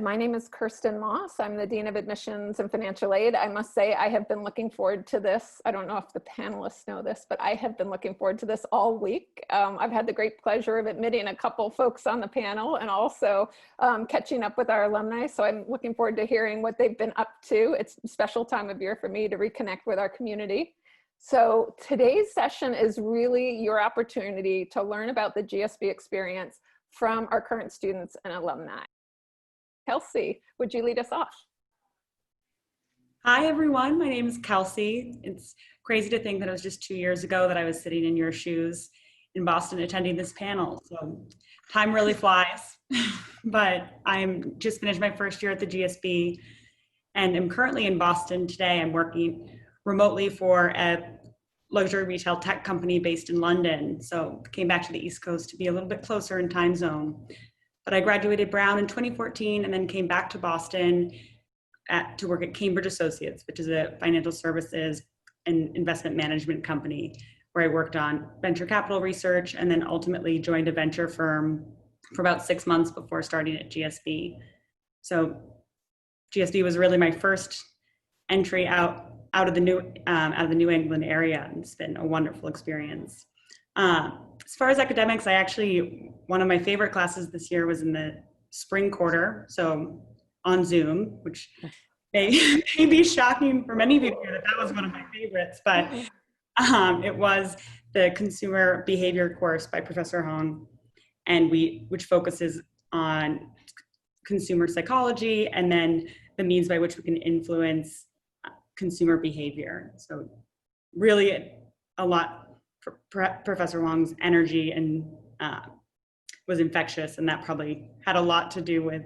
My name is Kirsten Moss. I'm the Dean of Admissions and Financial Aid. I must say I have been looking forward to this. I don't know if the panelists know this, but I have been looking forward to this all week. I've had the great pleasure of admitting a couple folks on the panel and also catching up with our alumni. So I'm looking forward to hearing what they've been up to. It's a special time of year for me to reconnect with our community. So today's session is really your opportunity to learn about the GSB experience from our current students and alumni. Kelsey, would you lead us off? Hi, everyone. My name is Kelsey. It's crazy to think that it was just 2 years ago that I was sitting in your shoes in Boston attending this panel. So time really flies, but I'm just finished my first year at the GSB and I'm currently in Boston today. I'm working remotely for a luxury retail tech company based in London. So came back to the East Coast to be a little bit closer in time zone. But I graduated Brown in 2014 and then came back to Boston to work at Cambridge Associates, which is a financial services and investment management company where I worked on venture capital research and then ultimately joined a venture firm for about 6 months before starting at GSB. So GSB was really my first entry out of the New England area, and it's been a wonderful experience. As far as academics, one of my favorite classes this year was in the spring quarter, so on Zoom, which may be shocking for many people that was one of my favorites, but it was the consumer behavior course by Professor Hong, and which focuses on consumer psychology and then the means by which we can influence consumer behavior. So really a lot. Professor Wong's energy and was infectious, and that probably had a lot to do with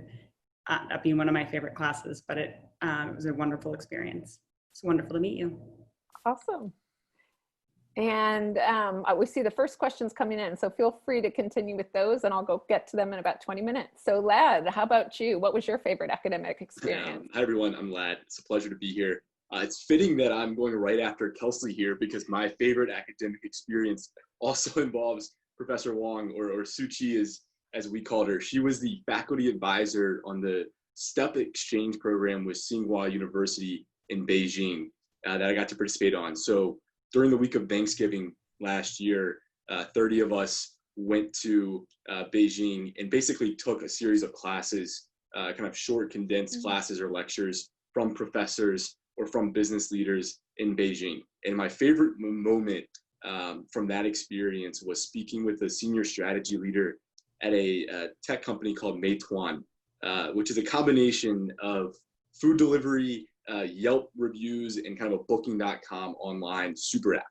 that being one of my favorite classes, but it was a wonderful experience. It's wonderful to meet you. Awesome. And we see the first questions coming in, so feel free to continue with those and I'll go get to them in about 20 minutes. So Lad, how about you? What was your favorite academic experience? Hi everyone, I'm Lad. It's a pleasure to be here. It's fitting that I'm going right after Kelsey here because my favorite academic experience also involves Professor Wong, or Suchi as we called her. She was the faculty advisor on the STEP exchange program with Tsinghua University in Beijing that I got to participate on. So during the week of Thanksgiving last year, 30 of us went to Beijing and basically took a series of classes, kind of short condensed classes or lectures from professors or from business leaders in Beijing. And my favorite moment from that experience was speaking with a senior strategy leader at a tech company called Meituan, which is a combination of food delivery, Yelp reviews, and kind of a booking.com online super app.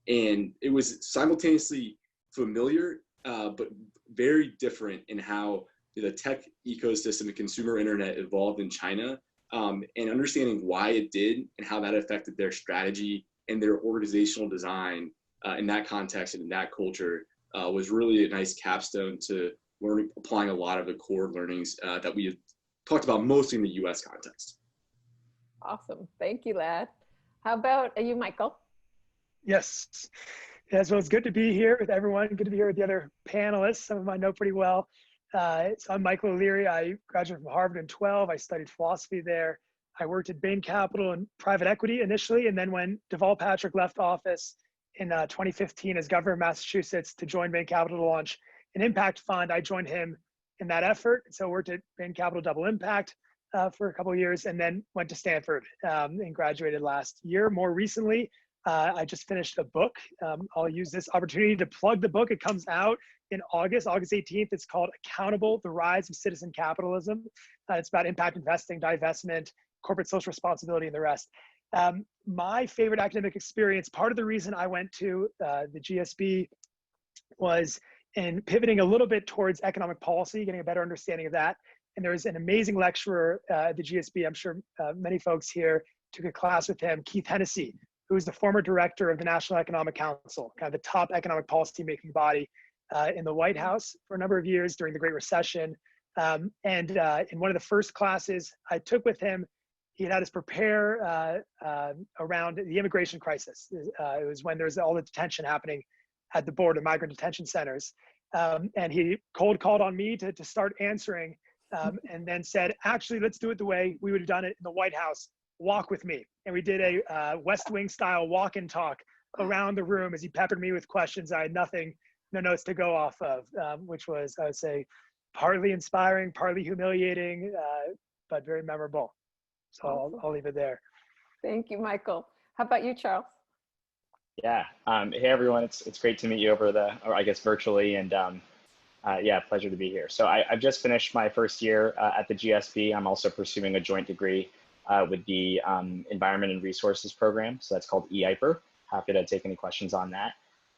And it was simultaneously familiar, but very different in how the tech ecosystem and consumer internet evolved in China. And understanding why it did and how that affected their strategy and their organizational design in that context and in that culture was really a nice capstone to applying a lot of the core learnings that we had talked about mostly in the US context. Awesome. Thank you, Lad. How about you, Michael? Yes. Yeah, so it's good to be here with everyone. Good to be here with the other panelists. Some of them I know pretty well. So I'm Michael O'Leary. I graduated from Harvard in 2012. I studied philosophy there. I worked at Bain Capital and private equity initially, and then when Deval Patrick left office in 2015 as governor of Massachusetts to join Bain Capital to launch an impact fund, I joined him in that effort. So I worked at Bain Capital Double Impact for a couple of years, and then went to Stanford and graduated last year. More recently, I just finished a book. I'll use this opportunity to plug the book. It comes out in August 18th. It's called Accountable: The Rise of Citizen Capitalism. It's about impact investing, divestment, corporate social responsibility, and the rest. My favorite academic experience, part of the reason I went to the GSB was in pivoting a little bit towards economic policy, getting a better understanding of that. And there was an amazing lecturer at the GSB, I'm sure many folks here took a class with him, Keith Hennessy, who was the former director of the National Economic Council, kind of the top economic policy-making body in the White House for a number of years during the Great Recession. And in one of the first classes I took with him, he had us prepare around the immigration crisis. It was when there was all the detention happening at the border, migrant detention centers. And he cold called on me to start answering and then said, actually, let's do it the way we would have done it in the White House. Walk with me. And we did a West Wing style walk and talk around the room as he peppered me with questions. I had no notes to go off of, which was, I would say, partly inspiring, partly humiliating, but very memorable. So I'll leave it there. Thank you, Michael. How about you, Charles? Yeah. Hey, everyone. It's great to meet you over I guess virtually. And yeah, pleasure to be here. So I've just finished my first year at the GSB. I'm also pursuing a joint degree with the Environment and Resources program. So that's called EIPER. Happy to take any questions on that.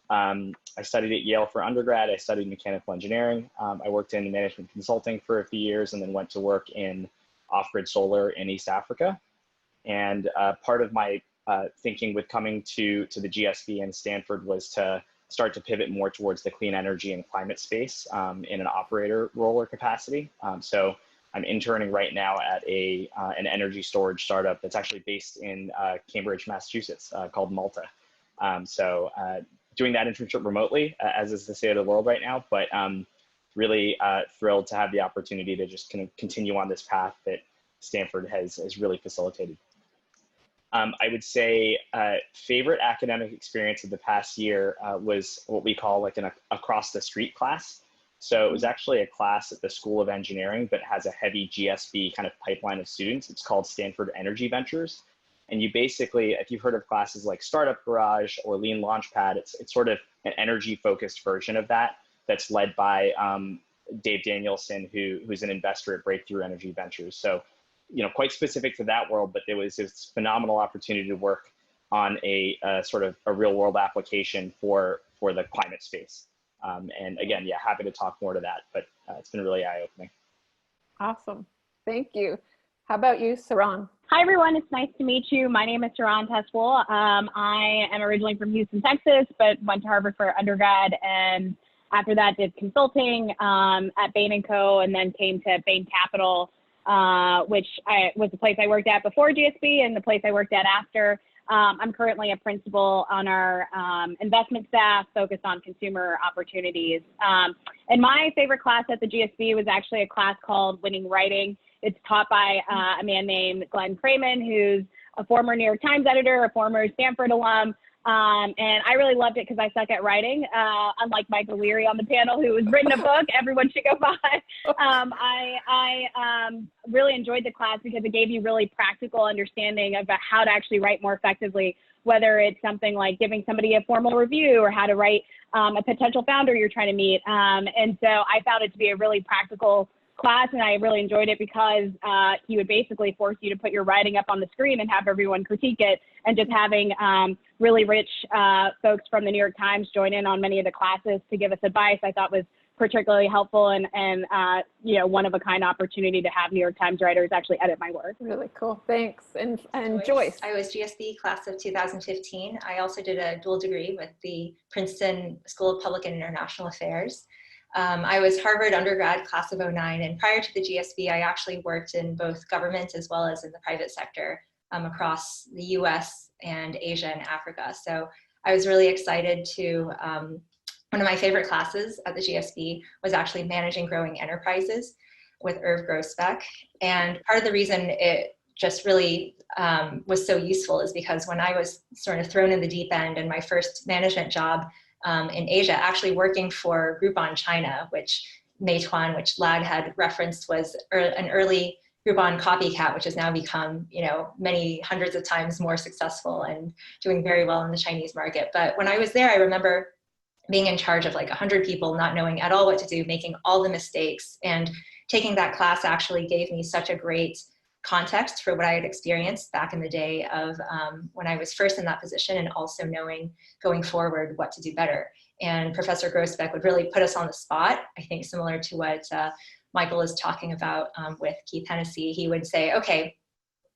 I studied at Yale for undergrad. I studied mechanical engineering. I worked in management consulting for a few years and then went to work in off-grid solar in East Africa. And part of my thinking with coming to the GSB and Stanford was to start to pivot more towards the clean energy and climate space in an operator role or capacity. So I'm interning right now at an energy storage startup that's actually based in Cambridge, Massachusetts, called Malta. So doing that internship remotely, as is the state of the world right now, but really thrilled to have the opportunity to just kind of continue on this path that Stanford has really facilitated. I would say favorite academic experience of the past year was what we call like an across the street class. So it was actually a class at the School of Engineering, but has a heavy GSB kind of pipeline of students. It's called Stanford Energy Ventures. And you basically, if you've heard of classes like Startup Garage or Lean Launchpad, it's sort of an energy focused version of that that's led by Dave Danielson, who's an investor at Breakthrough Energy Ventures. So quite specific to that world, but there was this phenomenal opportunity to work on a sort of a real world application for the climate space. And again, yeah, happy to talk more to that, but it's been really eye-opening. Awesome. Thank you. How about you, Saran? Hi, everyone. It's nice to meet you. My name is Saran Tesful. I am originally from Houston, Texas, but went to Harvard for undergrad, and after that did consulting at Bain & Co., and then came to Bain Capital, which was the place I worked at before GSB and the place I worked at after. I'm currently a principal on our investment staff focused on consumer opportunities. And my favorite class at the GSB was actually a class called Winning Writing. It's taught by a man named Glenn Cramen, who's a former New York Times editor, a former Stanford alum. And I really loved it because I suck at writing, unlike Michael Leary on the panel, who has written a book. Everyone should go buy. I really enjoyed the class because it gave you really practical understanding about how to actually write more effectively, whether it's something like giving somebody a formal review or how to write a potential founder you're trying to meet. And so I found it to be a really practical class, and I really enjoyed it because he would basically force you to put your writing up on the screen and have everyone critique it, and just having really rich folks from the New York Times join in on many of the classes to give us advice, I thought was particularly helpful and one of a kind opportunity to have New York Times writers actually edit my work. Really cool. Thanks. And Joyce. I was GSB class of 2015. I also did a dual degree with the Princeton School of Public and International Affairs. I was Harvard undergrad class of 09, and prior to the GSB, I actually worked in both government as well as in the private sector across the US and Asia and Africa. So I was really excited to, one of my favorite classes at the GSB was actually managing growing enterprises with Irv Grousbeck. And part of the reason it just really was so useful is because when I was sort of thrown in the deep end in my first management job in Asia, actually working for Groupon China, which Meituan, which Lad had referenced, was an early Groupon copycat, which has now become, many hundreds of times more successful and doing very well in the Chinese market. But when I was there, I remember being in charge of like 100 people, not knowing at all what to do, making all the mistakes. And taking that class actually gave me such a great context for what I had experienced back in the day of when I was first in that position, and also knowing going forward what to do better. And Professor Grousbeck would really put us on the spot, I think similar to what Michael is talking about with Keith Hennessy. He would say, okay,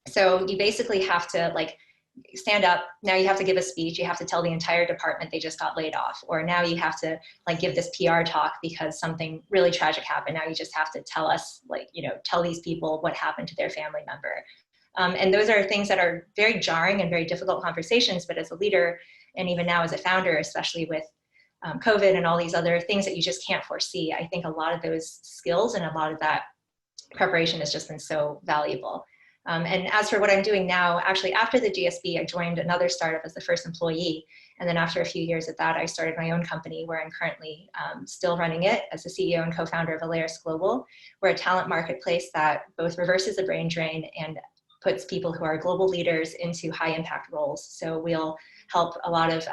so you basically have to stand up, now you have to give a speech, you have to tell the entire department they just got laid off, or now you have to give this PR talk because something really tragic happened. Now you just have to tell us, tell these people what happened to their family member. And those are things that are very jarring and very difficult conversations, but as a leader, and even now as a founder, especially with COVID and all these other things that you just can't foresee, I think a lot of those skills and a lot of that preparation has just been so valuable. And as for what I'm doing now, actually after the GSB, I joined another startup as the first employee. And then after a few years at that, I started my own company where I'm currently still running it as the CEO and co-founder of Alaris Global. We're a talent marketplace that both reverses the brain drain and puts people who are global leaders into high impact roles. So we'll help a lot of,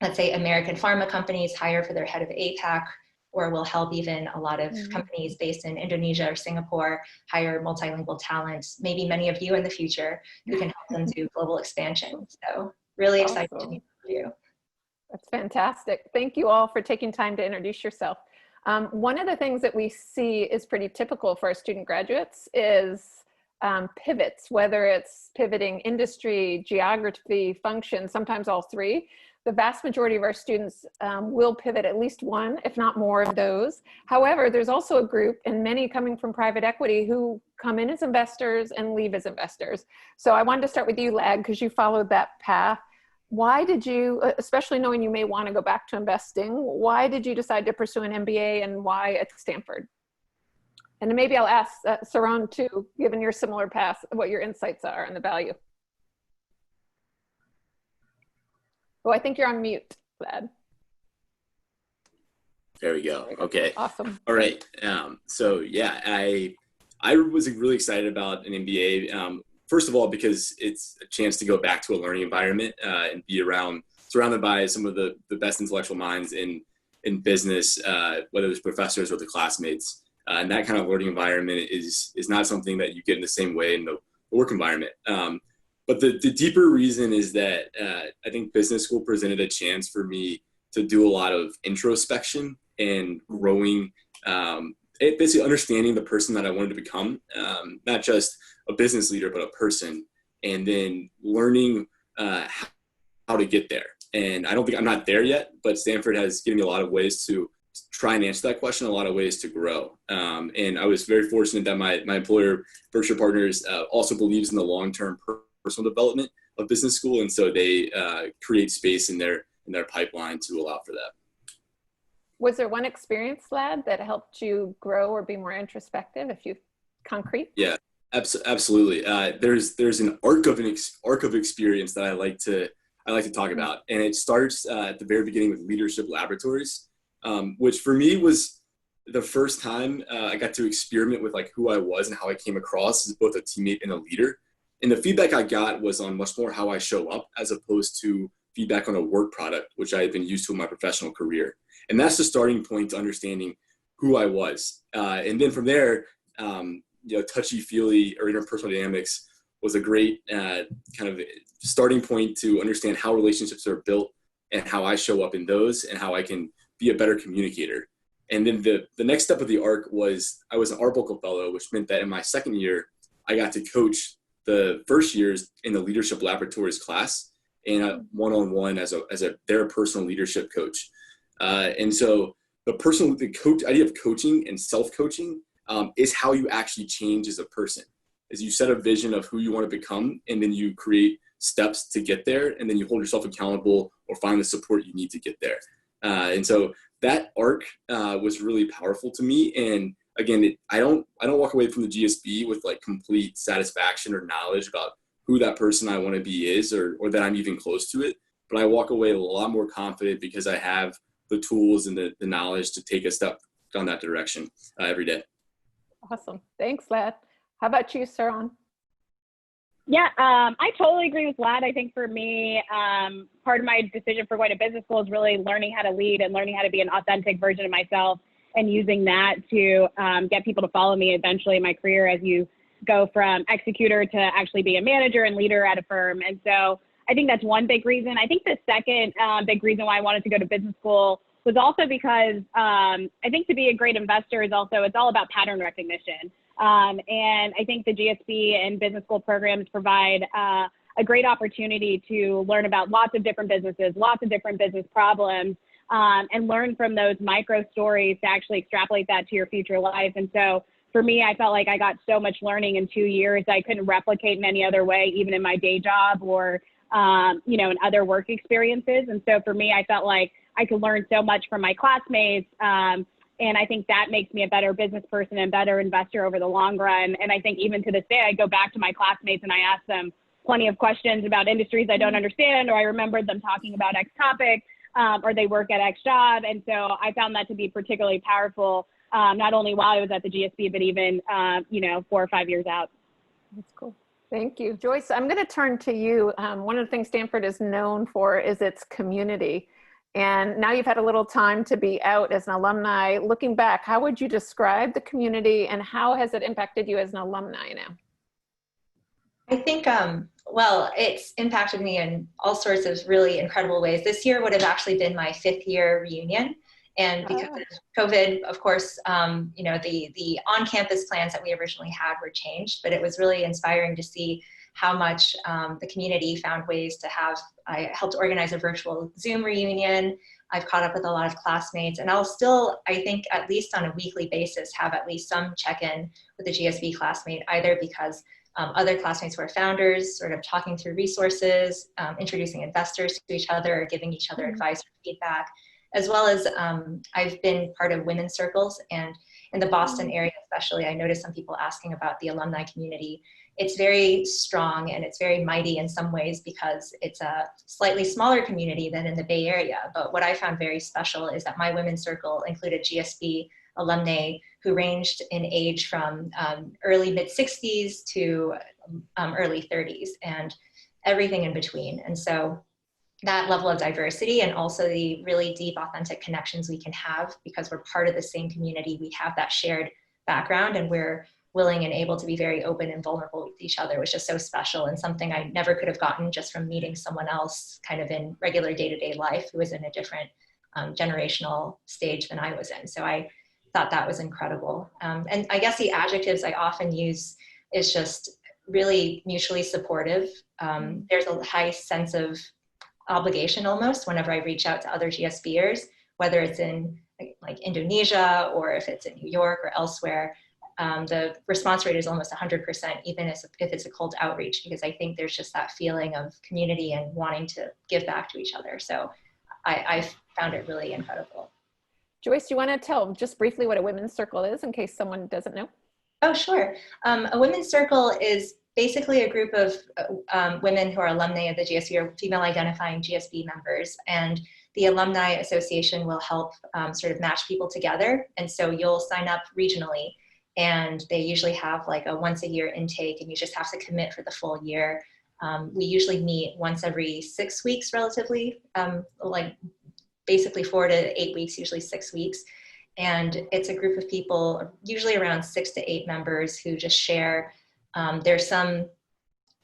let's say, American pharma companies hire for their head of APAC, or we'll help even a lot of companies based in Indonesia or Singapore hire multilingual talent, maybe many of you in the future, who can help them do global expansion. So really excited to meet you. That's fantastic. Thank you all for taking time to introduce yourself. One of the things that we see is pretty typical for our student graduates is pivots, whether it's pivoting industry, geography, function, sometimes all three. The vast majority of our students will pivot at least one, if not more of those. However, there's also a group, and many coming from private equity, who come in as investors and leave as investors. So I wanted to start with you, Lad, because you followed that path. Why did you, especially knowing you may want to go back to investing, why did you decide to pursue an MBA and why at Stanford? And then maybe I'll ask Saron too, given your similar path, what your insights are and the value. Oh, I think you're on mute, Lad. There we go. Okay. Awesome. All right. So yeah, I was really excited about an MBA. First of all, because it's a chance to go back to a learning environment and be surrounded by some of the best intellectual minds in business, whether it's professors or the classmates. And that kind of learning environment is not something that you get in the same way in the work environment. But the deeper reason is that I think business school presented a chance for me to do a lot of introspection and growing, basically understanding the person that I wanted to become, not just a business leader, but a person, and then learning how to get there. And I don't think I'm not there yet, but Stanford has given me a lot of ways to try and answer that question, a lot of ways to grow. And I was very fortunate that my employer, Berkshire Partners, also believes in the long-term personal development of business school. And so they create space in their pipeline to allow for that. Was there one experience, Lad, that helped you grow or be more introspective, if you concrete? Yeah, absolutely. There's an arc of experience that I like to talk about. And it starts at the very beginning with Leadership Laboratories, which for me was the first time I got to experiment with like who I was and how I came across as both a teammate and a leader. And the feedback I got was on much more how I show up as opposed to feedback on a work product, which I had been used to in my professional career. And that's the starting point to understanding who I was. And then from there, touchy-feely or interpersonal dynamics was a great kind of starting point to understand how relationships are built and how I show up in those and how I can be a better communicator. And then the next step of the arc was I was an Art Buckle Fellow, which meant that in my second year, I got to coach the first years in the Leadership Laboratories class and one-on-one as their personal leadership coach. And so the idea of coaching and self-coaching is how you actually change as a person. Is you set a vision of who you want to become, and then you create steps to get there, and then you hold yourself accountable or find the support you need to get there. And so that arc was really powerful to me. And again, I don't walk away from the GSB with like complete satisfaction or knowledge about who that person I want to be is, or that I'm even close to it. But I walk away a lot more confident because I have the tools and the knowledge to take a step down that direction every day. Awesome. Thanks, Lad. How about you, Saron? Yeah, I totally agree with Lad. I think for me, part of my decision for going to business school is really learning how to lead and learning how to be an authentic version of myself and using that to get people to follow me eventually in my career as you go from executor to actually be a manager and leader at a firm. And so I think that's one big reason. I think the second big reason why I wanted to go to business school was also because I think to be a great investor is also, it's all about pattern recognition. And I think the GSB and business school programs provide a great opportunity to learn about lots of different businesses, lots of different business problems, and learn from those micro stories to actually extrapolate that to your future life. And so for me, I felt like I got so much learning in 2 years I couldn't replicate in any other way, even in my day job or, in other work experiences. And so for me, I felt like I could learn so much from my classmates, And I think that makes me a better business person and better investor over the long run. And I think even to this day, I go back to my classmates and I ask them plenty of questions about industries I don't understand, or I remembered them talking about X topic, or they work at X job. And so I found that to be particularly powerful, not only while I was at the GSB, but even, 4 or 5 years out. That's cool. Thank you. Joyce, I'm going to turn to you. One of the things Stanford is known for is its community. And now you've had a little time to be out as an alumni. Looking back, how would you describe the community and how has it impacted you as an alumni now? I think, well, it's impacted me in all sorts of really incredible ways. This year would have actually been my 5th year reunion. And because of COVID, of course, the on-campus plans that we originally had were changed, but it was really inspiring to see how much the community found ways to have. I helped organize a virtual Zoom reunion. I've caught up with a lot of classmates, and I'll still, I think, at least on a weekly basis, have at least some check-in with a GSB classmate, either because other classmates who are founders, sort of talking through resources, introducing investors to each other, or giving each other advice or feedback, as well as I've been part of women's circles. And in the Boston area especially, I noticed some people asking about the alumni community. It's very strong and it's very mighty in some ways because it's a slightly smaller community than in the Bay Area. But what I found very special is that my women's circle included GSB alumni who ranged in age from early mid-60s to early 30s and everything in between. And so that level of diversity and also the really deep, authentic connections we can have because we're part of the same community, we have that shared background and we're willing and able to be very open and vulnerable with each other, which is so special and something I never could have gotten just from meeting someone else kind of in regular day-to-day life who was in a different generational stage than I was in. So I thought that was incredible. And I guess the adjectives I often use is just really mutually supportive. There's a high sense of obligation almost whenever I reach out to other GSBers, whether it's in like Indonesia or if it's in New York or elsewhere. The response rate is almost 100%, even if it's a cold outreach, because I think there's just that feeling of community and wanting to give back to each other. So I found it really incredible. Joyce, do you want to tell just briefly what a women's circle is in case someone doesn't know? Oh, sure. A women's circle is basically a group of women who are alumni of the GSB or female identifying GSB members. And the Alumni Association will help sort of match people together. And so you'll sign up regionally and they usually have like a once a year intake and you just have to commit for the full year. We usually meet once every 6 weeks relatively, like basically 4 to 8 weeks, usually 6 weeks. And it's a group of people, usually around 6 to 8 members who just share.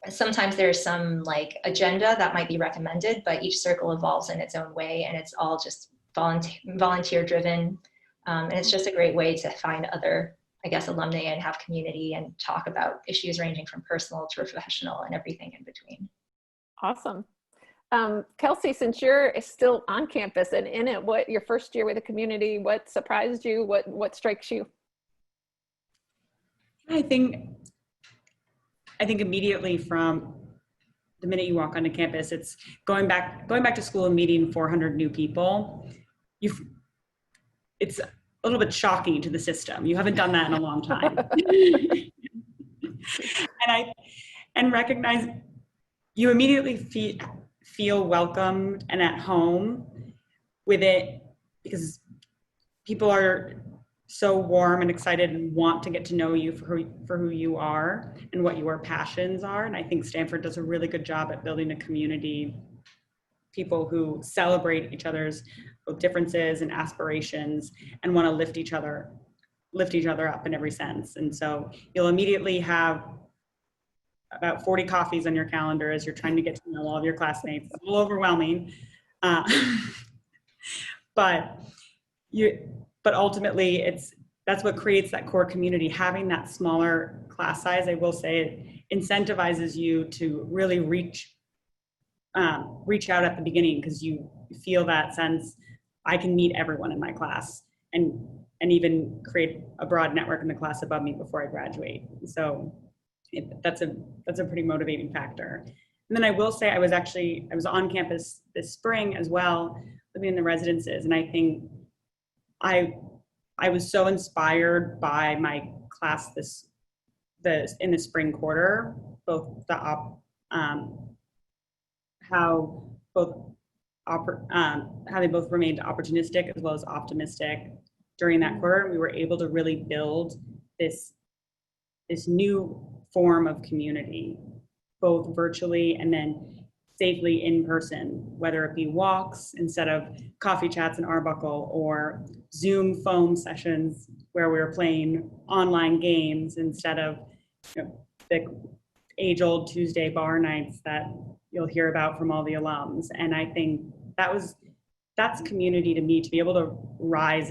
Sometimes there's some like agenda that might be recommended, but each circle evolves in its own way and it's all just volunteer driven. And it's just a great way to find other, I guess, alumni and have community and talk about issues ranging from personal to professional and everything in between. Awesome. Kelsey, since you're still on campus and in it, what your first year with the community, what surprised you? What strikes you? I think immediately from the minute you walk onto campus, it's going back to school and meeting 400 new people. It's a little bit shocking to the system. You haven't done that in a long time. and recognize you immediately feel welcomed and at home with it because people are so warm and excited and want to get to know you for who you are and what your passions are. And I think Stanford does a really good job at building a community, people who celebrate each other's both differences and aspirations and want to lift each other up in every sense. And so you'll immediately have about 40 coffees on your calendar as you're trying to get to know all of your classmates. It's a little overwhelming. But ultimately, that's what creates that core community. Having that smaller class size, I will say, it incentivizes you to really reach out at the beginning because you feel that sense, I can meet everyone in my class and even create a broad network in the class above me before I graduate. So that's a pretty motivating factor. And then I will say I was on campus this spring as well, living in the residences, and I think I I was so inspired by my class in the spring quarter, both how they both remained opportunistic as well as optimistic during that quarter. We were able to really build this new form of community, both virtually and then safely in person, whether it be walks instead of coffee chats in Arbuckle, or Zoom phone sessions where we were playing online games instead of the age-old Tuesday bar nights that you'll hear about from all the alums. And I think that's community to me, to be able to rise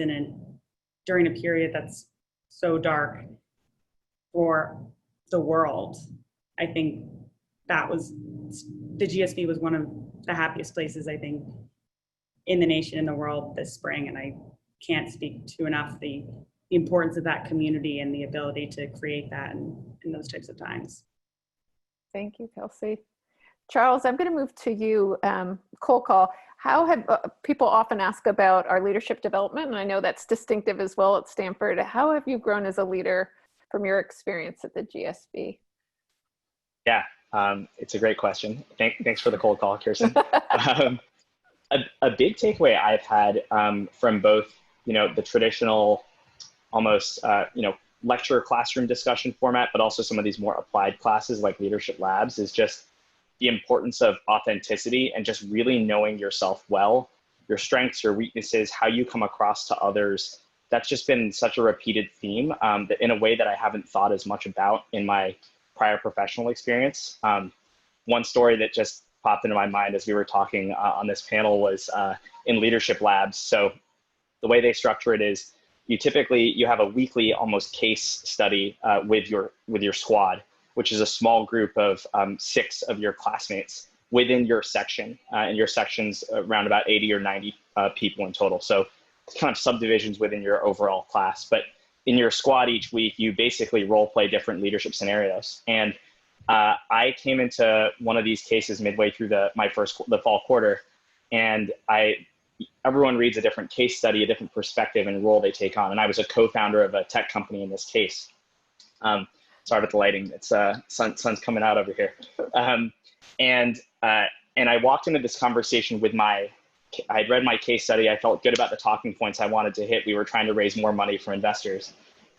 during a period that's so dark for the world. I think the GSB was one of the happiest places, I think, in the nation, in the world this spring. And I can't speak to enough the importance of that community and the ability to create that in those types of times. Thank you, Kelsey. Charles, I'm going to move to you. Cold call. How have people often ask about our leadership development? And I know that's distinctive as well at Stanford. How have you grown as a leader from your experience at the GSB? Yeah, it's a great question. Thanks for the cold call, Kirsten. A big takeaway I've had from both, the traditional, almost, lecture classroom discussion format, but also some of these more applied classes like leadership labs, is just the importance of authenticity and just really knowing yourself well, your strengths, your weaknesses, how you come across to others. That's just been such a repeated theme that in a way that I haven't thought as much about in my prior professional experience. One story that just popped into my mind as we were talking on this panel was in leadership labs. So the way they structure it is you have a weekly almost case study with your squad, which is a small group of 6 of your classmates within your section. And your section's around about 80 or 90 people in total. So it's kind of subdivisions within your overall class. But in your squad each week, you basically role play different leadership scenarios. And I came into one of these cases midway through the fall quarter, and everyone reads a different case study, a different perspective and role they take on. And I was a co-founder of a tech company in this case. Sorry about the lighting. It's sun's coming out over here. And I walked into this conversation with I'd read my case study. I felt good about the talking points I wanted to hit. We were trying to raise more money for investors.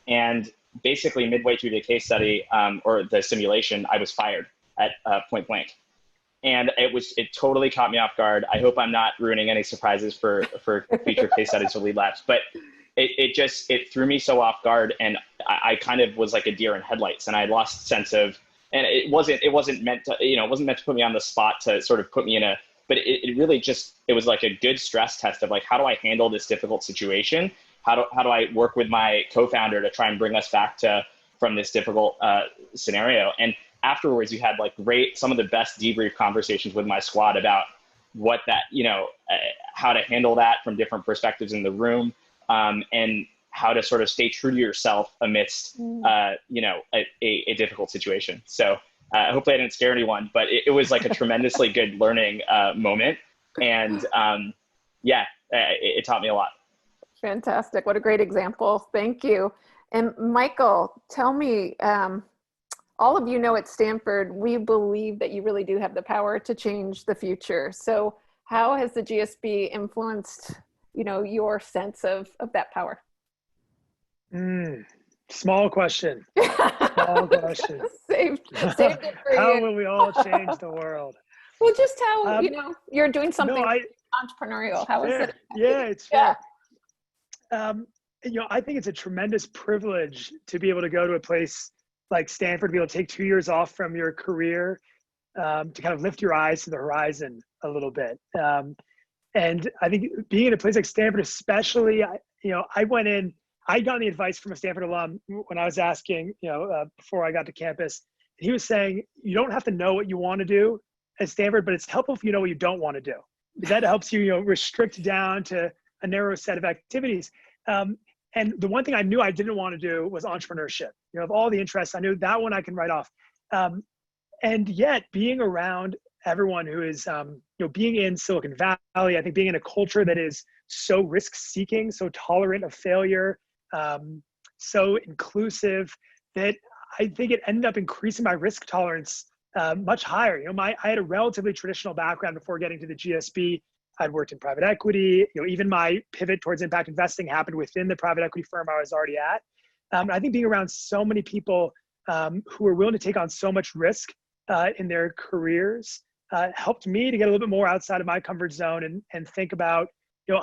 And basically midway through the case study or the simulation, I was fired at point blank. And it totally caught me off guard. I hope I'm not ruining any surprises for future case studies or lead labs, but it threw me so off guard, and I kind of was like a deer in headlights, and I lost sense of, and it wasn't meant to put me on the spot to sort of put me but it really just, it was like a good stress test of like, how do I handle this difficult situation? How do I work with my co-founder to try and bring us back from this difficult scenario? And afterwards, we had some of the best debrief conversations with my squad about what that, how to handle that from different perspectives in the room, and how to sort of stay true to yourself amidst, a difficult situation. So hopefully I didn't scare anyone, but it was like a tremendously good learning moment. And it taught me a lot. Fantastic. What a great example. Thank you. And Michael, tell me, all of you know at Stanford, we believe that you really do have the power to change the future. So how has the GSB influenced, your sense of that power? Small question. Small question. Saved it for How you. will we all change the world? Well, just how, you're doing something No, entrepreneurial. How is it? Yeah, it's fair. I think it's a tremendous privilege to be able to go to a place like Stanford, to be able to take 2 years off from your career, to kind of lift your eyes to the horizon a little bit. And I think being in a place like Stanford, especially, I got the advice from a Stanford alum when I was asking, before I got to campus. He was saying, you don't have to know what you want to do at Stanford, but it's helpful if you know what you don't want to do. That helps you, restrict down to a narrow set of activities. And the one thing I knew I didn't want to do was entrepreneurship. Of all the interests, I knew that one I can write off. And yet being around everyone who is, being in Silicon Valley, I think being in a culture that is so risk-seeking, so tolerant of failure, so inclusive that I think it ended up increasing my risk tolerance much higher. You know, I had a relatively traditional background before getting to the GSB. I'd worked in private equity. You know, even my pivot towards impact investing happened within the private equity firm I was already at. I think being around so many people who are willing to take on so much risk in their careers helped me to get a little bit more outside of my comfort zone and think about, you know,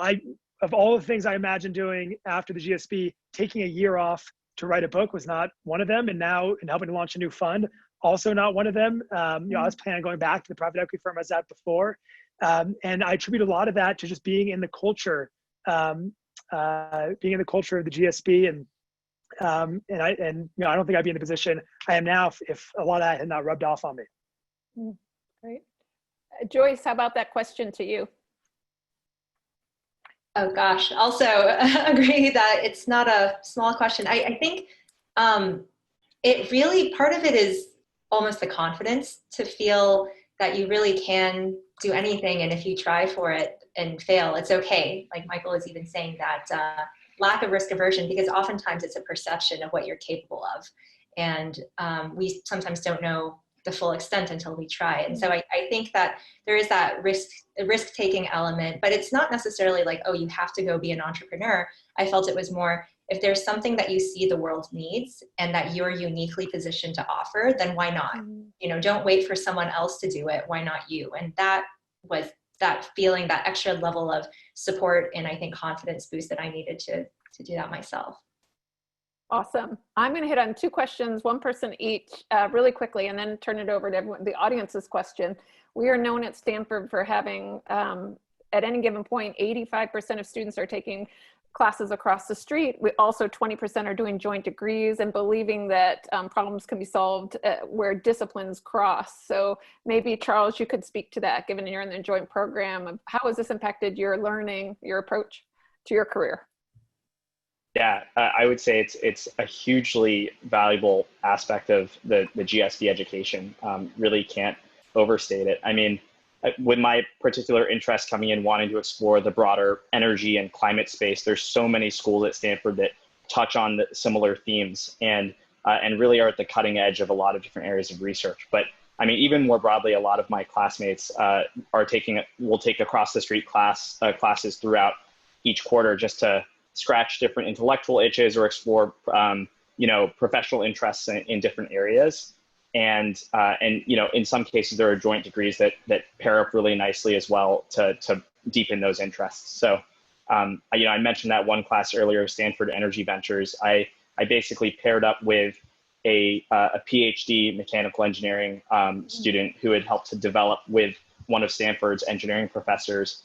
of all the things I imagined doing after the GSB, taking a year off to write a book was not one of them. And now in helping to launch a new fund, also not one of them. You know, I was planning on going back to the private equity firm I was at before. And I attribute a lot of that to just being in the culture, being in the culture of the GSB. And you know, I don't think I'd be in the position I am now if a lot of that had not rubbed off on me. Great. Joyce, how about that question to you? Oh gosh, also agree that it's not a small question. I think it really, part of it is almost the confidence to feel that you really can do anything, and if you try for it and fail, it's okay. Like Michael is even saying that lack of risk aversion, because oftentimes it's a perception of what you're capable of, and we sometimes don't know the full extent until we try. And so I think that there is that risk-taking element, but it's not necessarily like, oh, you have to go be an entrepreneur. I felt it was more, if there's something that you see the world needs and that you're uniquely positioned to offer, then why not? You know, don't wait for someone else to do it. Why not you? And that was that feeling, that extra level of support and I think confidence boost that I needed to do that myself. Awesome. I'm going to hit on two questions, one person each, really quickly, and then turn it over to everyone. The audience's question. We are known at Stanford for having, at any given point, 85% of students are taking classes across the street. We also 20% are doing joint degrees and believing that problems can be solved where disciplines cross. So maybe Charles, you could speak to that, given you're in the joint program. How has this impacted your learning, your approach to your career? Yeah, I would say it's a hugely valuable aspect of the GSB education. Really can't overstate it. I mean, with my particular interest coming in, wanting to explore the broader energy and climate space, there's so many schools at Stanford that touch on the similar themes and really are at the cutting edge of a lot of different areas of research. But I mean, even more broadly, a lot of my classmates will take across the street classes throughout each quarter just to scratch different intellectual itches or explore, professional interests in different areas. And in some cases, there are joint degrees that pair up really nicely as well to deepen those interests. So, I mentioned that one class earlier, Stanford Energy Ventures. I basically paired up with a PhD mechanical engineering student who had helped to develop with one of Stanford's engineering professors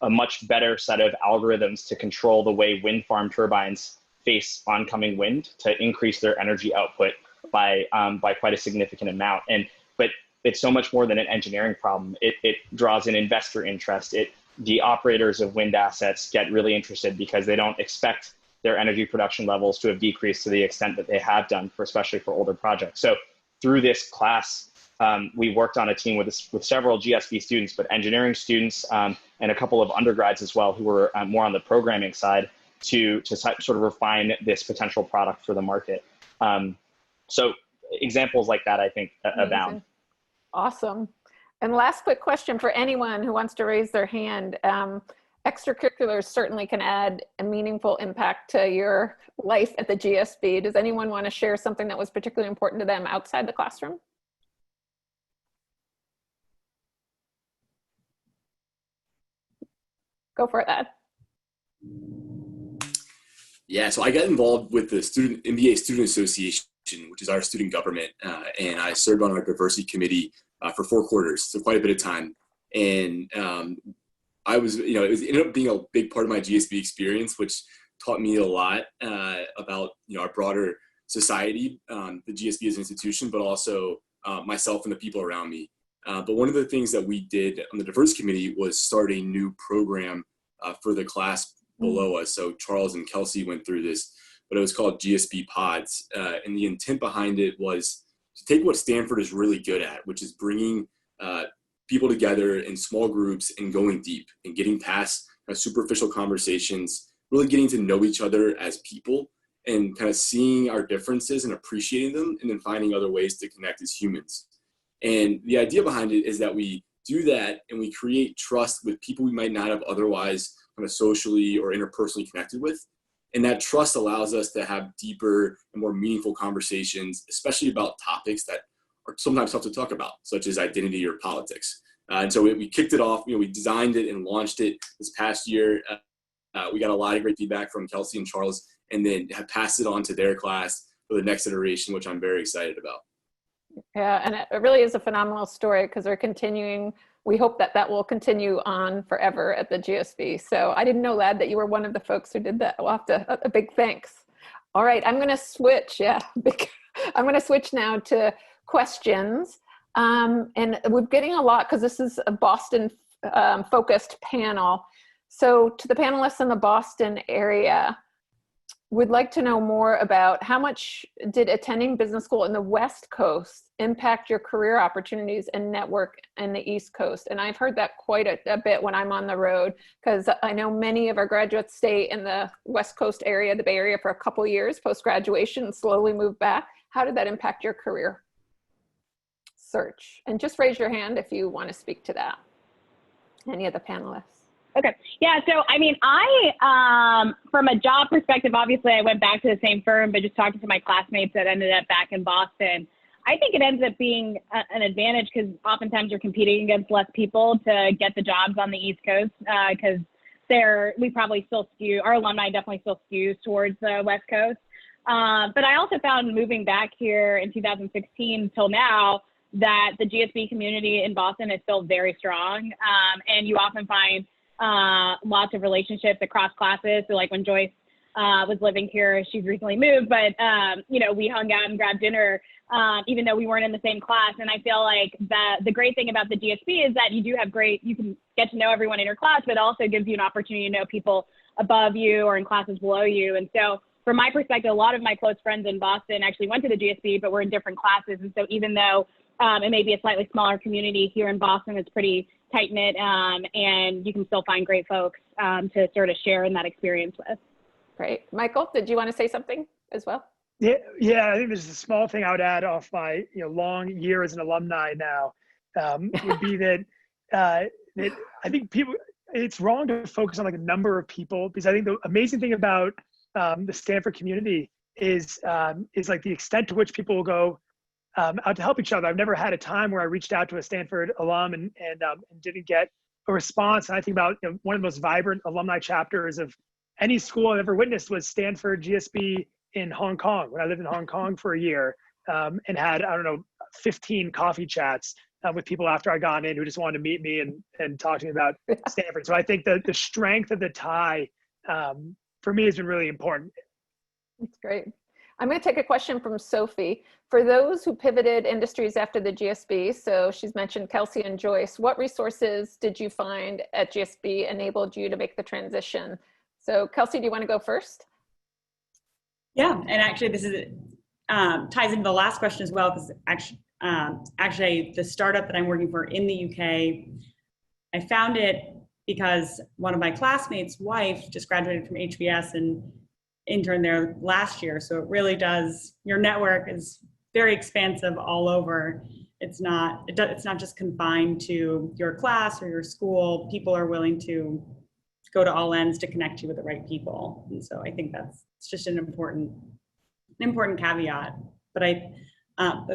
a much better set of algorithms to control the way wind farm turbines face oncoming wind to increase their energy output by quite a significant amount. But it's so much more than an engineering problem. It draws in investor interest. The operators of wind assets get really interested because they don't expect their energy production levels to have decreased to the extent that they have done, especially for older projects. So through this class, we worked on a team with several GSB students, but engineering students and a couple of undergrads as well who were more on the programming side to sort of refine this potential product for the market. So examples like that, I think, abound. Awesome. And last quick question for anyone who wants to raise their hand. Extracurriculars certainly can add a meaningful impact to your life at the GSB. Does anyone want to share something that was particularly important to them outside the classroom? Go for it, Ed. Yeah, so I got involved with the MBA Student Association, which is our student government, and I served on our diversity committee for 4 quarters, so quite a bit of time. And I was, it ended up being a big part of my GSB experience, which taught me a lot about, our broader society, the GSB as an institution, but also myself and the people around me. But one of the things that we did on the diversity committee was start a new program for the class below us. So Charles and Kelsey went through this, but it was called GSB Pods. And the intent behind it was to take what Stanford is really good at, which is bringing people together in small groups and going deep and getting past superficial conversations really getting to know each other as people and kind of seeing our differences and appreciating them, and then finding other ways to connect as humans. And the idea behind it is that we do that and we create trust with people we might not have otherwise kind of socially or interpersonally connected with. And that trust allows us to have deeper and more meaningful conversations, especially about topics that are sometimes tough to talk about, such as identity or politics. And so we kicked it off, we designed it and launched it this past year. We got a lot of great feedback from Kelsey and Charles, and then have passed it on to their class for the next iteration, which I'm very excited about. Yeah, and it really is a phenomenal story because they're continuing. We hope that that will continue on forever at the GSB. So I didn't know, Lad, that you were one of the folks who did that. We'll have to, a big thanks. All right, I'm going to switch. Yeah, I'm going to switch now to questions. And we're getting a lot because this is a Boston focused panel. So to the panelists in the Boston area, we'd like to know more about how much did attending business school in the West Coast impact your career opportunities and network in the East Coast? And I've heard that quite a bit when I'm on the road, because I know many of our graduates stay in the West Coast area, the Bay Area, for a couple years post-graduation and slowly move back. How did that impact your career search? And just raise your hand if you want to speak to that, any of the panelists. Okay. Yeah. So, I mean, from a job perspective, obviously I went back to the same firm, but just talking to my classmates that ended up back in Boston, I think it ends up being an advantage because oftentimes you're competing against less people to get the jobs on the East Coast because we probably still skew, our alumni definitely still skews towards the West Coast. But I also found moving back here in 2016 till now that the GSB community in Boston is still very strong. And you often find lots of relationships across classes. So like when Joyce was living here, she's recently moved, but we hung out and grabbed dinner, even though we weren't in the same class. And I feel like the great thing about the GSB is that you do have you can get to know everyone in your class, but it also gives you an opportunity to know people above you or in classes below you. And so from my perspective, a lot of my close friends in Boston actually went to the GSB, but were in different classes. And so even though it may be a slightly smaller community here in Boston, it's pretty tight-knit, and you can still find great folks to sort of share in that experience with. Great. Michael, did you want to say something as well? Yeah, I think there's a small thing I would add off my long year as an alumni now, would be that I think it's wrong to focus on like a number of people, because I think the amazing thing about the Stanford community is like the extent to which people will go out to help each other. I've never had a time where I reached out to a Stanford alum and didn't get a response. And I think about one of the most vibrant alumni chapters of any school I've ever witnessed was Stanford GSB in Hong Kong, when I lived in Hong Kong for a year, and had, 15 coffee chats with people after I got in who just wanted to meet me and talk to me about Stanford. So I think the strength of the tie for me has been really important. That's great. I'm going to take a question from Sophie. For those who pivoted industries after the GSB, so she's mentioned Kelsey and Joyce, what resources did you find at GSB enabled you to make the transition? So Kelsey, do you want to go first? Yeah, and actually this ties into the last question as well, because actually the startup that I'm working for in the UK, I found it because one of my classmates' wife just graduated from HBS and interned there last year. So it really does, your network is very expansive all over. It's not just confined to your class or your school. People are willing to go to all ends to connect you with the right people. And so I think it's just an important caveat. But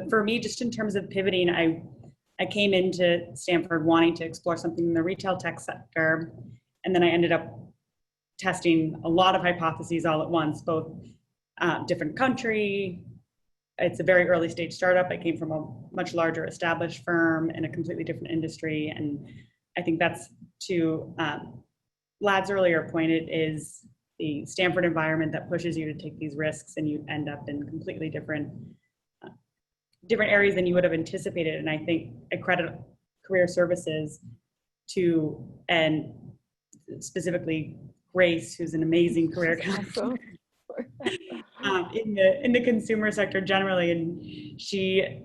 for me, just in terms of pivoting, I came into Stanford wanting to explore something in the retail tech sector. And then I ended up testing a lot of hypotheses all at once, both different country. It's a very early stage startup. I came from a much larger established firm in a completely different industry. And I think that's to Lad's earlier point, it is the Stanford environment that pushes you to take these risks, and you end up in completely different areas than you would have anticipated. And I think I credit career services to, and specifically Grace, who's an amazing career counselor in the consumer sector generally, and you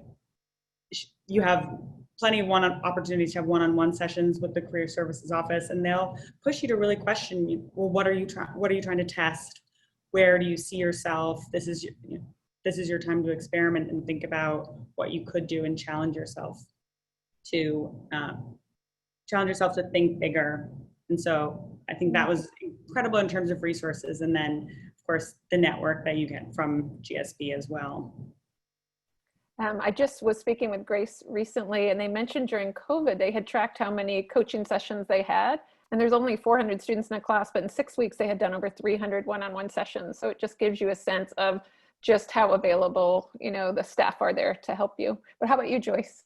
have plenty of opportunities to have one-on-one sessions with the Career Services Office, and they'll push you to really question you. Well, what are you trying to test? Where do you see yourself? This is your time to experiment and think about what you could do and challenge yourself to think bigger. And so I think that was incredible in terms of resources, and then of course the network that you get from GSB as well. I just was speaking with Grace recently, and they mentioned during COVID, they had tracked how many coaching sessions they had. And there's only 400 students in a class, but in 6 weeks, they had done over 300 one-on-one sessions. So it just gives you a sense of just how available, the staff are there to help you. But how about you, Joyce?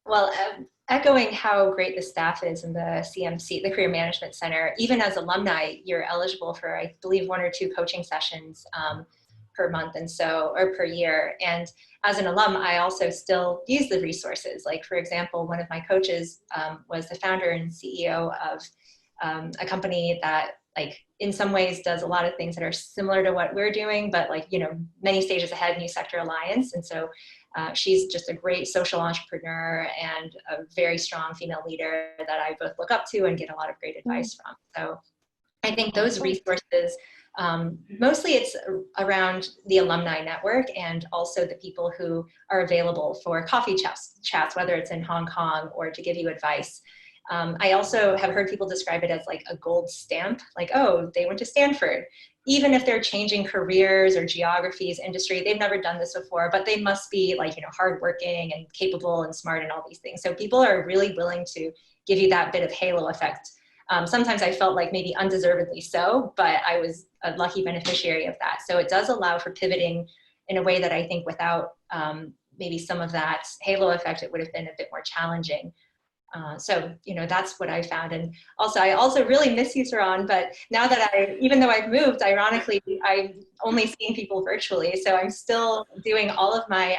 Well, echoing how great the staff is in the CMC, the Career Management Center, even as alumni, you're eligible for, I believe, 1 or 2 coaching sessions per month or per year. And as an alum, I also still use the resources. Like, for example, one of my coaches was the founder and CEO of a company that, like, in some ways does a lot of things that are similar to what we're doing, but many stages ahead, New Sector Alliance. And so she's just a great social entrepreneur and a very strong female leader that I both look up to and get a lot of great advice from. So I think those resources, mostly it's around the alumni network and also the people who are available for coffee chats, whether it's in Hong Kong or to give you advice. I also have heard people describe it as like a gold stamp, like, oh, they went to Stanford. Even if they're changing careers or geographies, industry, they've never done this before, but they must be hardworking and capable and smart and all these things. So people are really willing to give you that bit of halo effect. Sometimes I felt like maybe undeservedly so, but I was a lucky beneficiary of that. So it does allow for pivoting in a way that I think without maybe some of that halo effect, it would have been a bit more challenging. So, that's what I found. And also, I also really miss you, Saran, but now that even though I've moved, ironically, I'm only seeing people virtually. So I'm still doing all of my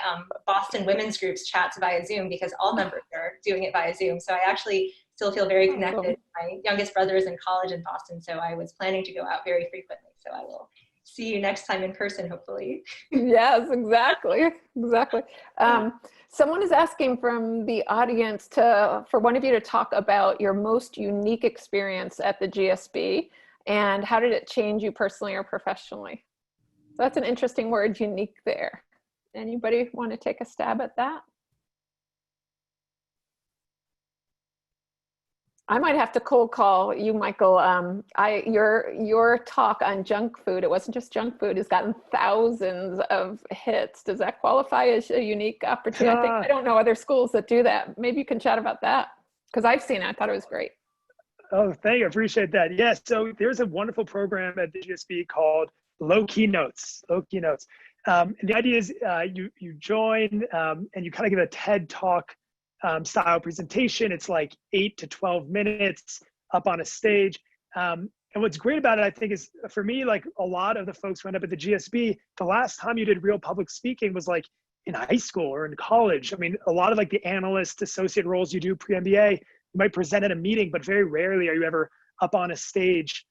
Boston women's groups chats via Zoom because all members are doing it via Zoom. So I actually still feel very connected. My youngest brother is in college in Boston, so I was planning to go out very frequently. So I will see you next time in person, hopefully. Yes, exactly. Someone is asking from the audience for one of you to talk about your most unique experience at the GSB and how did it change you personally or professionally? So that's an interesting word, unique there. Anybody want to take a stab at that? I might have to cold call you, Michael. Your talk on junk food, it wasn't just junk food, has gotten thousands of hits. Does that qualify as a unique opportunity? I don't know other schools that do that. Maybe you can chat about that because I've seen it. I thought it was great. Oh, thank you. I appreciate that. Yes. So there's a wonderful program at the GSB called Low Key Notes. And the idea is you join and you kind of give a TED Talk style presentation. It's like 8 to 12 minutes up on a stage. And what's great about it, I think, is for me, like a lot of the folks who end up at the GSB, the last time you did real public speaking was like in high school or in college. I mean, a lot of like the analyst associate roles you do pre-MBA, you might present at a meeting, but very rarely are you ever up on a stage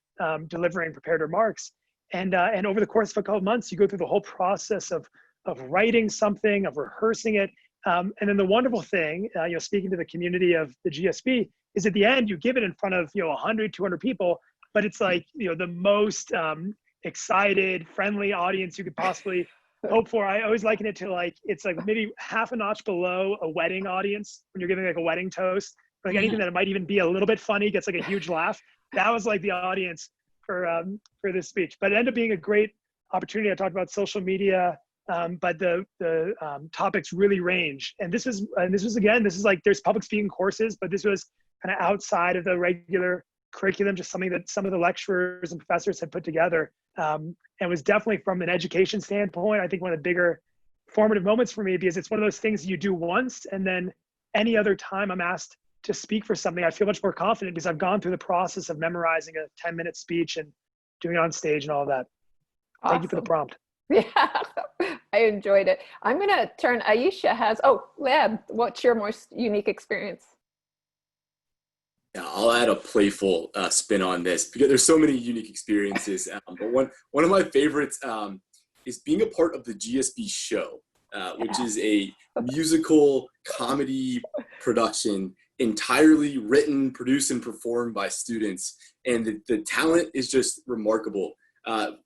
delivering prepared remarks. And over the course of a couple of months, you go through the whole process of writing something, of rehearsing it. And then the wonderful thing, speaking to the community of the GSB, is at the end, you give it in front of, 100, 200 people, but it's like, the most excited, friendly audience you could possibly hope for. I always liken it to it's like maybe half a notch below a wedding audience when you're giving like a wedding toast. Like anything that might even be a little bit funny gets like a huge laugh. That was like the audience for this speech, but it ended up being a great opportunity. I talked about social media, but the topics really range. And this is like, there's public speaking courses, but this was kind of outside of the regular curriculum, just something that some of the lecturers and professors had put together. And was definitely, from an education standpoint, I think one of the bigger formative moments for me, because it's one of those things you do once, and then any other time I'm asked to speak for something, I feel much more confident because I've gone through the process of memorizing a 10-minute speech and doing it on stage and all of that. Awesome. Thank you for the prompt. Yeah, I enjoyed it. I'm going to turn, Lab, what's your most unique experience? Yeah, I'll add a playful spin on this because there's so many unique experiences. But one of my favorites is being a part of the GSB show. which is a musical comedy production entirely written, produced, and performed by students. And the talent is just remarkable.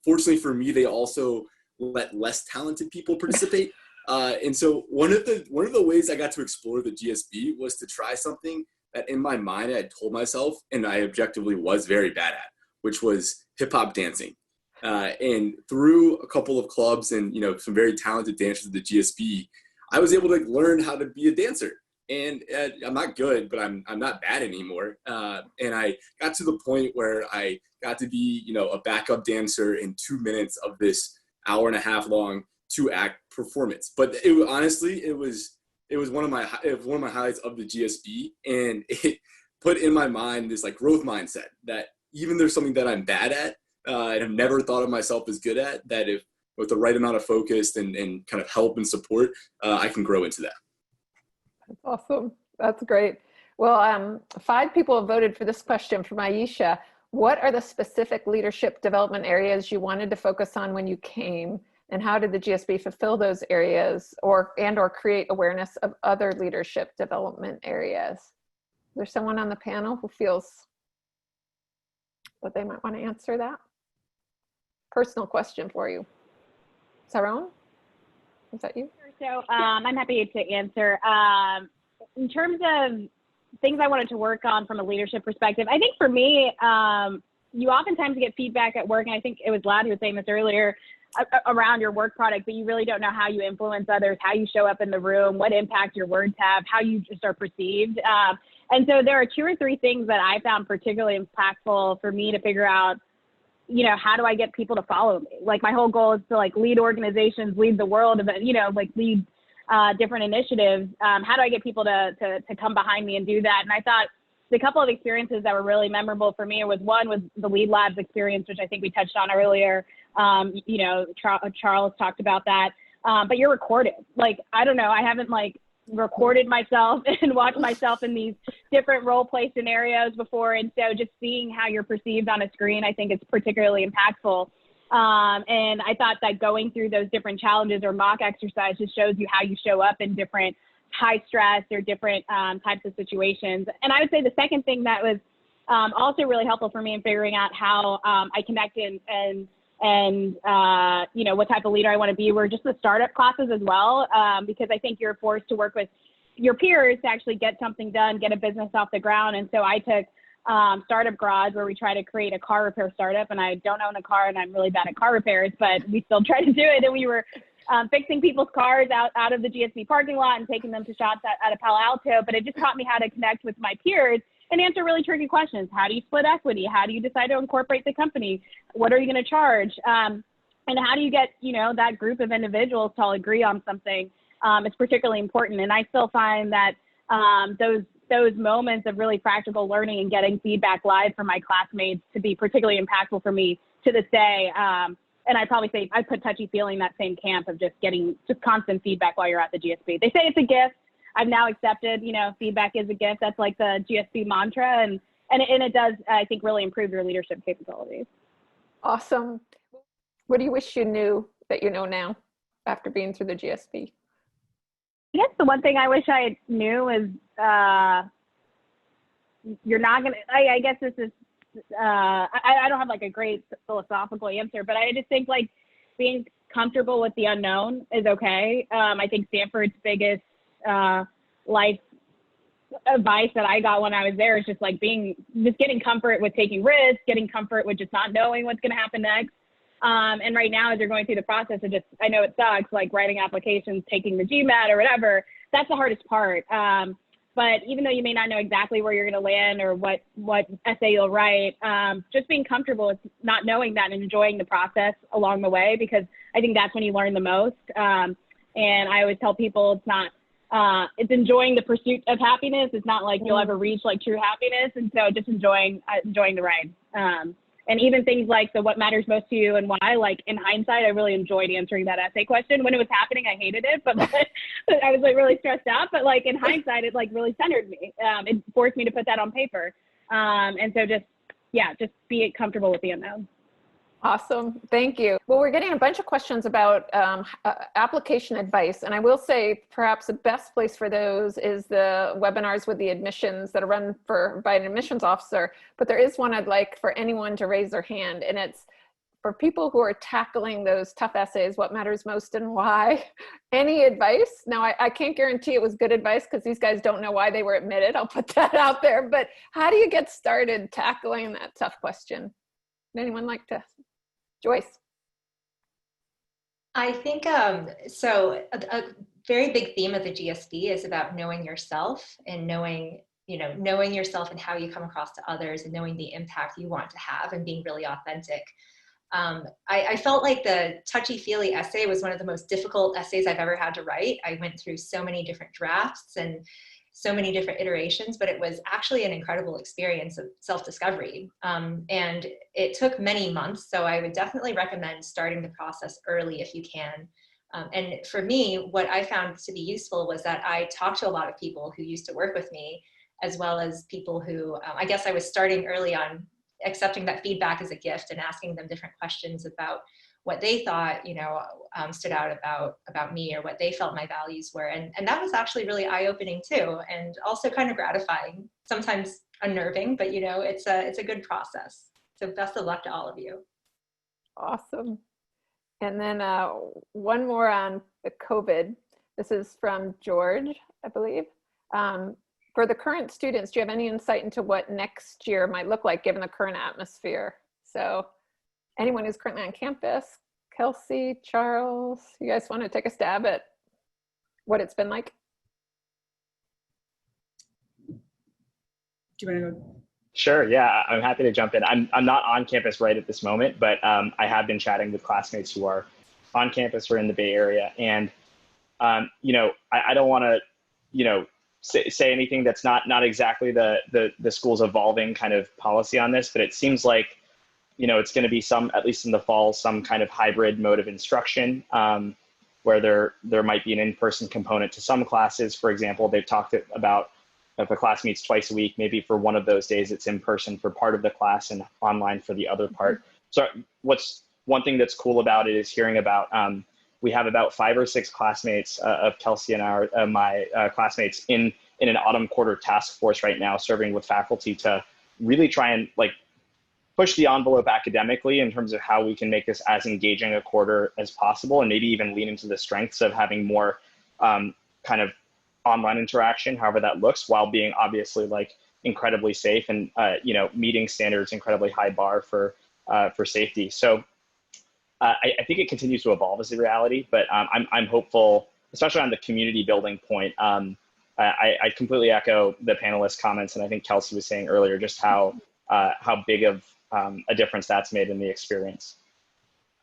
Fortunately for me, they also let less talented people participate. And so one of the ways I got to explore the GSB was to try something that in my mind I had told myself and I objectively was very bad at, which was hip hop dancing. And through a couple of clubs and some very talented dancers at the GSB, I was able to learn how to be a dancer. And I'm not good, but I'm not bad anymore. And I got to the point where I got to be a backup dancer in 2 minutes of this hour-and-a-half long 2-act performance. But honestly, it was one of my highlights of the GSB, and it put in my mind this like growth mindset that even there's something that I'm bad at and I've never thought of myself as good at, that if with the right amount of focus and kind of help and support, I can grow into that. That's awesome. That's great. Well, 5 people have voted for this question from Aisha. What are the specific leadership development areas you wanted to focus on when you came? And how did the GSB fulfill those areas or create awareness of other leadership development areas? Is there someone on the panel who feels that they might want to answer that? Personal question for you. Saron, is that you? So I'm happy to answer. In terms of things I wanted to work on from a leadership perspective, I think for me, you oftentimes get feedback at work, and I think it was Lad who was saying this earlier, around your work product, but you really don't know how you influence others, how you show up in the room, what impact your words have, how you just are perceived. And so there are 2 or 3 things that I found particularly impactful for me to figure out, how do I get people to follow me? Like my whole goal is to like lead organizations, lead the world, like lead different initiatives. How do I get people to come behind me and do that? And I thought the couple of experiences that were really memorable for me was the Lead Labs experience, which I think we touched on earlier. Charles talked about that, but you're recorded. Like, I don't know, I haven't recorded myself and watched myself in these different role play scenarios before. And so just seeing how you're perceived on a screen, I think is particularly impactful. And I thought that going through those different challenges or mock exercises shows you how you show up in different high stress or different types of situations. And I would say the second thing that was also really helpful for me in figuring out how I connect and what type of leader I want to be were just the startup classes as well, because I think you're forced to work with your peers to actually get something done, get a business off the ground. And so I took Startup Garage, where we try to create a car repair startup, and I don't own a car and I'm really bad at car repairs, but we still try to do it. And we were fixing people's cars out of the GSB parking lot and taking them to shops out of Palo Alto, but it just taught me how to connect with my peers and answer really tricky questions. How do you split equity? How do you decide to incorporate the company? What are you going to charge? And how do you get, that group of individuals to all agree on something? It's particularly important. And I still find that those moments of really practical learning and getting feedback live from my classmates to be particularly impactful for me to this day. And I'd probably say I put touchy-feely in that same camp of just getting just constant feedback while you're at the GSB. They say it's a gift. I've now accepted, feedback is a gift. That's like the GSB mantra. And it does, I think, really improve your leadership capabilities. Awesome. What do you wish you knew that you know now after being through the GSB? I guess the one thing I wish I knew is you're not going to, I guess this is, I don't have like a great philosophical answer, but I just think like being comfortable with the unknown is okay. I think Stanford's biggest life advice that I got when I was there is just like getting comfort with taking risks, getting comfort with just not knowing what's going to happen next. And right now, as you're going through the process of I know it sucks, like writing applications, taking the GMAT or whatever, that's the hardest part. But even though you may not know exactly where you're going to land or what essay you'll write, just being comfortable with not knowing that and enjoying the process along the way, because I think that's when you learn the most. And I always tell people it's enjoying the pursuit of happiness. It's not like you'll ever reach like true happiness. And so just enjoying the ride. And even things like, so what matters most to you and why, like in hindsight, I really enjoyed answering that essay question. When it was happening, I hated it, but I was like really stressed out, but like in hindsight, it like really centered me. It forced me to put that on paper. And so just be comfortable with the unknown. Awesome. Thank you. Well, we're getting a bunch of questions about application advice. And I will say perhaps the best place for those is the webinars with the admissions that are run by an admissions officer. But there is one I'd like for anyone to raise their hand. And it's for people who are tackling those tough essays, what matters most and why. Any advice? Now, I can't guarantee it was good advice because these guys don't know why they were admitted. I'll put that out there. But how do you get started tackling that tough question? Would anyone like to? Joyce. I think so. A very big theme of the GSB is about knowing yourself and knowing yourself and how you come across to others and knowing the impact you want to have and being really authentic. I felt like the touchy-feely essay was one of the most difficult essays I've ever had to write. I went through so many different drafts and so many different iterations, but it was actually an incredible experience of self-discovery. And it took many months, so I would definitely recommend starting the process early if you can. And for me, what I found to be useful was that I talked to a lot of people who used to work with me, as well as people who, I guess I was starting early on accepting that feedback as a gift and asking them different questions about what they thought, stood out about me or what they felt my values were. And that was actually really eye-opening too, and also kind of gratifying, sometimes unnerving, but it's a good process. So best of luck to all of you. Awesome. And then one more on the COVID. This is from George, I believe. For the current students, do you have any insight into what next year might look like given the current atmosphere? So anyone who's currently on campus, Kelsey, Charles, you guys want to take a stab at what it's been like? Do you want to go? Sure, yeah, I'm happy to jump in. I'm not on campus right at this moment, but I have been chatting with classmates who are on campus or in the Bay Area. And, I don't want to, say anything that's not exactly the school's evolving kind of policy on this, but it seems like, it's going to be at least in the fall, some kind of hybrid mode of instruction where there might be an in-person component to some classes. For example, they've talked about if a class meets twice a week, maybe for one of those days it's in person for part of the class and online for the other part. So one thing that's cool about it is hearing about, we have about 5 or 6 classmates of Kelsey and my classmates in an autumn quarter task force right now, serving with faculty to really try and push the envelope academically in terms of how we can make this as engaging a quarter as possible, and maybe even lean into the strengths of having more kind of online interaction, however that looks, while being obviously incredibly safe and meeting standards, incredibly high bar for safety. So I think it continues to evolve as a reality, but I'm hopeful, especially on the community building point. I completely echo the panelists' comments, and I think Kelsey was saying earlier just how big of a difference that's made in the experience.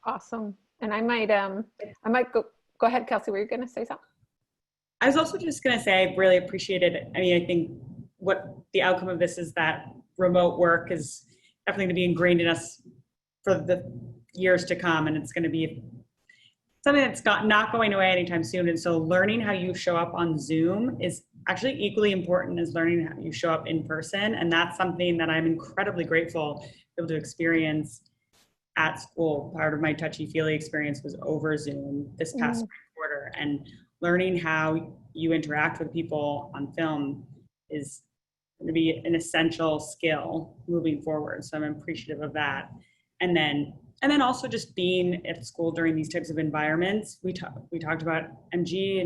Awesome. And I might go ahead, Kelsey, were you going to say something? I was also just going to say I really appreciated it. I mean, I think what the outcome of this is that remote work is definitely going to be ingrained in us for the years to come, and it's going to be something that's not going away anytime soon. And so learning how you show up on Zoom is actually equally important as learning how you show up in person. And that's something that I'm incredibly grateful to be able to experience at school. Part of my touchy-feely experience was over Zoom this past quarter, and learning how you interact with people on film is going to be an essential skill moving forward. So I'm appreciative of that. And then also just being at school during these types of environments. We talked about MG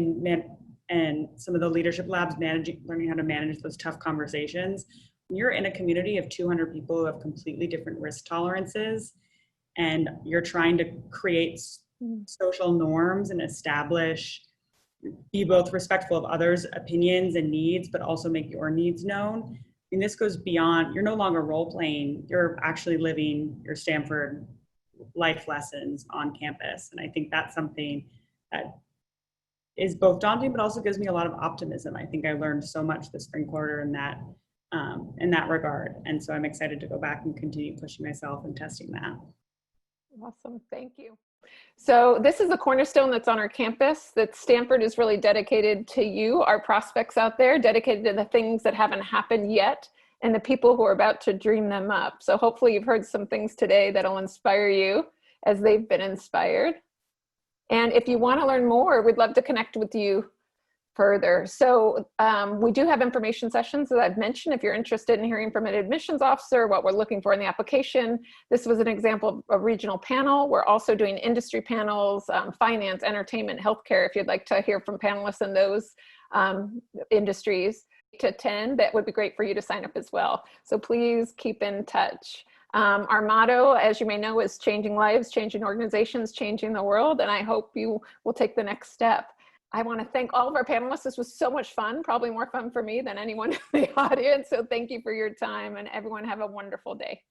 and some of the leadership labs, learning how to manage those tough conversations. When you're in a community of 200 people who have completely different risk tolerances, and you're trying to create social norms and be both respectful of others' opinions and needs, but also make your needs known. And this goes beyond, you're no longer role playing, you're actually living your Stanford life lessons on campus. And I think that's something that is both daunting, but also gives me a lot of optimism. I think I learned so much this spring quarter in that regard. And so I'm excited to go back and continue pushing myself and testing that. Awesome, thank you. So this is the cornerstone that's on our campus that Stanford is really dedicated to you, our prospects out there, dedicated to the things that haven't happened yet. and the people who are about to dream them up. So hopefully you've heard some things today that'll inspire you as they've been inspired. And if you want to learn more, we'd love to connect with you further. So we do have information sessions that I've mentioned. If you're interested in hearing from an admissions officer, what we're looking for in the application, this was an example of a regional panel. We're also doing industry panels, finance, entertainment, healthcare. If you'd like to hear from panelists in those industries to attend, that would be great for you to sign up as well. So please keep in touch. Our motto, as you may know, is changing lives, changing organizations, changing the world. And I hope you will take the next step. I want to thank all of our panelists. This was so much fun, probably more fun for me than anyone in the audience. So thank you for your time, and everyone have a wonderful day.